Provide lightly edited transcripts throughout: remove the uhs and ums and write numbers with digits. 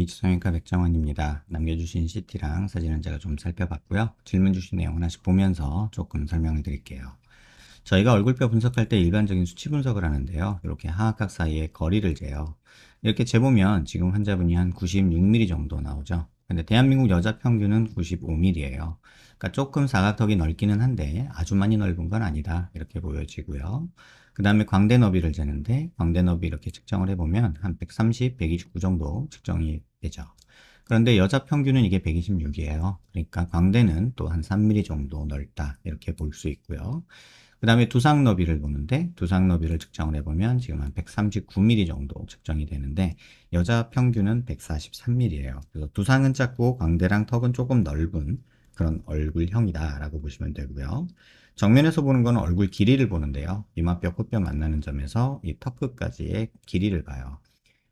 H 성형외과 백정원입니다. 남겨주신 CT랑 사진은 제가 좀 살펴봤고요. 질문 주신 내용 하나씩 보면서 조금 설명을 드릴게요. 저희가 얼굴뼈 분석할 때 일반적인 수치 분석을 하는데요. 이렇게 하악각 사이의 거리를 재요. 이렇게 재보면 지금 환자분이 한 96mm 정도 나오죠. 근데 대한민국 여자 평균은 95mm예요. 그러니까 조금 사각턱이 넓기는 한데 아주 많이 넓은 건 아니다. 이렇게 보여지고요. 그 다음에 광대 너비를 재는데 광대 너비 이렇게 측정을 해보면 한 130, 129 정도 측정이 되죠. 그런데 여자 평균은 이게 126이에요. 그러니까 광대는 또 한 3mm 정도 넓다. 이렇게 볼 수 있고요. 그 다음에 두상 너비를 보는데 두상 너비를 측정을 해보면 지금 한 139mm 정도 측정이 되는데 여자 평균은 143mm예요. 그래서 두상은 작고 광대랑 턱은 조금 넓은 그런 얼굴형이다 라고 보시면 되고요. 정면에서 보는 건 얼굴 길이를 보는데요. 이마뼈 코뼈 만나는 점에서 이 턱 끝까지의 길이를 봐요.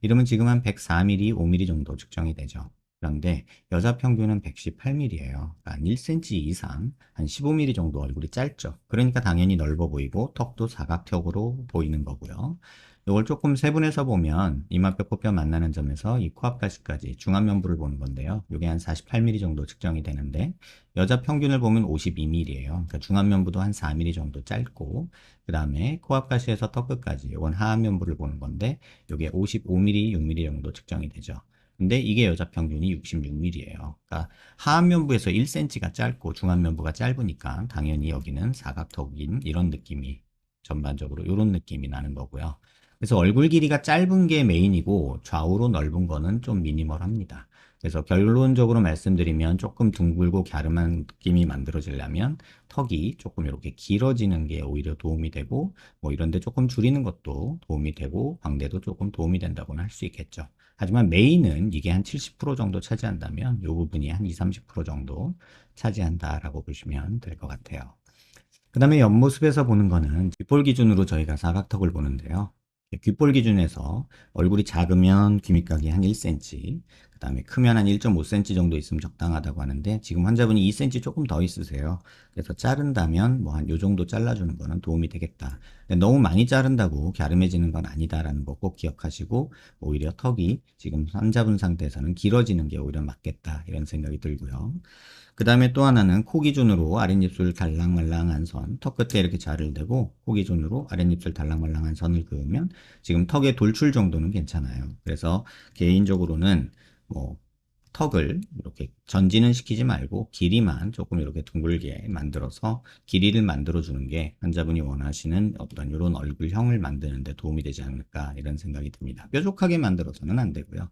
이러면 지금 한 104mm, 5mm 정도 측정이 되죠. 그런데 여자 평균은 118mm예요. 한 1cm 이상, 한 15mm 정도 얼굴이 짧죠. 그러니까 당연히 넓어 보이고 턱도 사각턱으로 보이는 거고요. 이걸 조금 세분해서 보면 이마뼈 코뼈 만나는 점에서 이 코앞가시까지 중안면부를 보는 건데요. 이게 한 48mm 정도 측정이 되는데 여자 평균을 보면 52mm예요. 그러니까 중안면부도 한 4mm 정도 짧고 그 다음에 코앞가시에서 턱 끝까지 이건 하안면부를 보는 건데 이게 55mm, 6mm 정도 측정이 되죠. 근데 이게 여자 평균이 66mm예요. 그러니까 하안면부에서 1cm가 짧고 중안면부가 짧으니까 당연히 여기는 사각턱인 이런 느낌이 전반적으로 이런 느낌이 나는 거고요. 그래서 얼굴 길이가 짧은 게 메인이고 좌우로 넓은 거는 좀 미니멀합니다. 그래서 결론적으로 말씀드리면 조금 둥글고 갸름한 느낌이 만들어지려면 턱이 조금 이렇게 길어지는 게 오히려 도움이 되고 뭐 이런데 조금 줄이는 것도 도움이 되고 광대도 조금 도움이 된다고는 할 수 있겠죠. 하지만 메인은 이게 한 70% 정도 차지한다면 이 부분이 한 20, 30% 정도 차지한다라고 보시면 될 것 같아요. 그 다음에 옆모습에서 보는 거는 귓볼 기준으로 저희가 사각턱을 보는데요. 귓볼 기준에서 얼굴이 작으면 귀밑각이 한 1cm, 그 다음에 크면 한 1.5cm 정도 있으면 적당하다고 하는데 지금 환자분이 2cm 조금 더 있으세요. 그래서 자른다면 뭐 한 요 정도 잘라주는 거는 도움이 되겠다. 근데 너무 많이 자른다고 갸름해지는 건 아니다라는 거 꼭 기억하시고 오히려 턱이 지금 환자분 상태에서는 길어지는 게 오히려 맞겠다 이런 생각이 들고요. 그 다음에 또 하나는 코 기준으로 아랫입술 달랑말랑한 선, 턱 끝에 이렇게 자를 대고 코 기준으로 아랫입술 달랑말랑한 선을 그으면 지금 턱의 돌출 정도는 괜찮아요. 그래서 개인적으로는 뭐 턱을 이렇게 전진은 시키지 말고 길이만 조금 이렇게 둥글게 만들어서 길이를 만들어 주는 게 환자분이 원하시는 어떤 이런 얼굴형을 만드는 데 도움이 되지 않을까 이런 생각이 듭니다. 뾰족하게 만들어서는 안 되고요.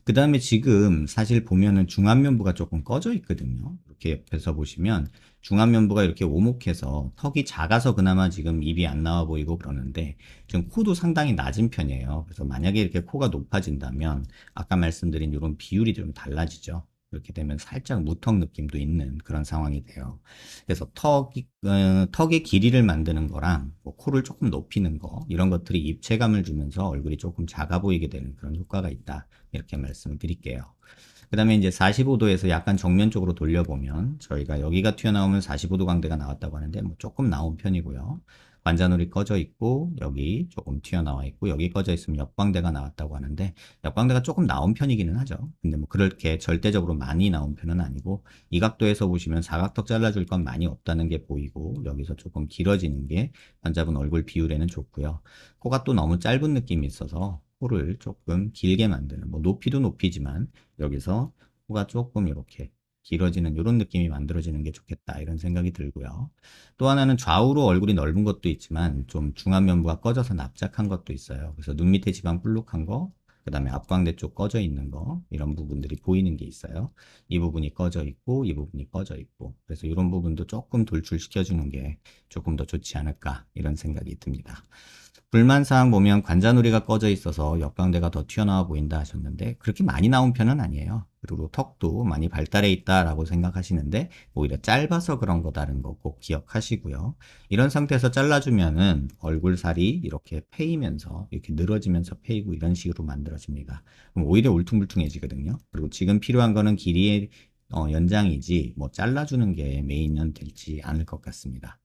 그 다음에 지금 사실 보면은 중안면부가 조금 꺼져 있거든요. 이렇게 옆에서 보시면 중안면부가 이렇게 오목해서 턱이 작아서 그나마 지금 입이 안 나와 보이고 그러는데 지금 코도 상당히 낮은 편이에요. 그래서 만약에 이렇게 코가 높아진다면 아까 말씀드린 이런 비율이 좀 달라지죠. 그렇게 되면 살짝 무턱 느낌도 있는 그런 상황이 돼요. 그래서 턱의 길이를 만드는 거랑 뭐 코를 조금 높이는 거 이런 것들이 입체감을 주면서 얼굴이 조금 작아 보이게 되는 그런 효과가 있다. 이렇게 말씀을 드릴게요. 그 다음에 이제 45도에서 약간 정면 쪽으로 돌려보면 저희가 여기가 튀어나오면 45도 광대가 나왔다고 하는데 뭐 조금 나온 편이고요. 관자놀이 꺼져 있고 여기 조금 튀어나와 있고 여기 꺼져 있으면 옆광대가 나왔다고 하는데 옆광대가 조금 나온 편이기는 하죠. 근데 뭐 그렇게 절대적으로 많이 나온 편은 아니고 이 각도에서 보시면 사각턱 잘라줄 건 많이 없다는 게 보이고 여기서 조금 길어지는 게 환자분 얼굴 비율에는 좋고요. 코가 또 너무 짧은 느낌이 있어서 코를 조금 길게 만드는 뭐 높이도 높이지만 여기서 코가 조금 이렇게 길어지는 이런 느낌이 만들어지는 게 좋겠다 이런 생각이 들고요. 또 하나는 좌우로 얼굴이 넓은 것도 있지만 좀 중안면부가 꺼져서 납작한 것도 있어요. 그래서 눈 밑에 지방 볼록한 거, 그 다음에 앞광대 쪽 꺼져 있는 거 이런 부분들이 보이는 게 있어요. 이 부분이 꺼져 있고 이 부분이 꺼져 있고 그래서 이런 부분도 조금 돌출시켜 주는 게 조금 더 좋지 않을까 이런 생각이 듭니다. 불만사항 보면 관자놀이가 꺼져 있어서 역광대가 더 튀어나와 보인다 하셨는데 그렇게 많이 나온 편은 아니에요. 그리고 턱도 많이 발달해 있다라고 생각하시는데 오히려 짧아서 그런 거다라는 거 꼭 기억하시고요. 이런 상태에서 잘라주면은 얼굴살이 이렇게 패이면서 이렇게 늘어지면서 패이고 이런 식으로 만들어집니다. 그럼 오히려 울퉁불퉁해지거든요. 그리고 지금 필요한 거는 길이의 연장이지 뭐 잘라주는 게 메인은 되지 않을 것 같습니다.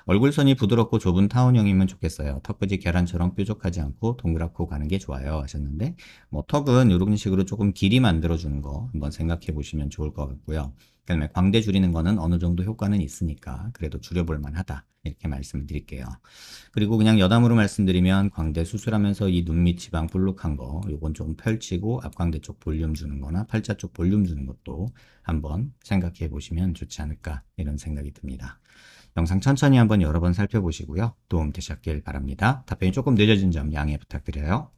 얼굴선이 부드럽고 좁은 타원형이면 좋겠어요. 턱끝이 계란처럼 뾰족하지 않고 동그랗고 가는 게 좋아요 하셨는데, 뭐 턱은 이런 식으로 조금 길이 만들어주는 거 한번 생각해 보시면 좋을 것 같고요. 그다음에 광대 줄이는 거는 어느 정도 효과는 있으니까 그래도 줄여볼 만하다 이렇게 말씀을 드릴게요. 그리고 그냥 여담으로 말씀드리면 광대 수술하면서 이 눈 밑 지방 볼록한 거 요건 좀 펼치고 앞광대 쪽 볼륨 주는 거나 팔자 쪽 볼륨 주는 것도 한번 생각해 보시면 좋지 않을까 이런 생각이 듭니다. 영상 천천히 한번 여러 번 살펴보시고요. 도움 되셨길 바랍니다. 답변이 조금 늦어진 점 양해 부탁드려요.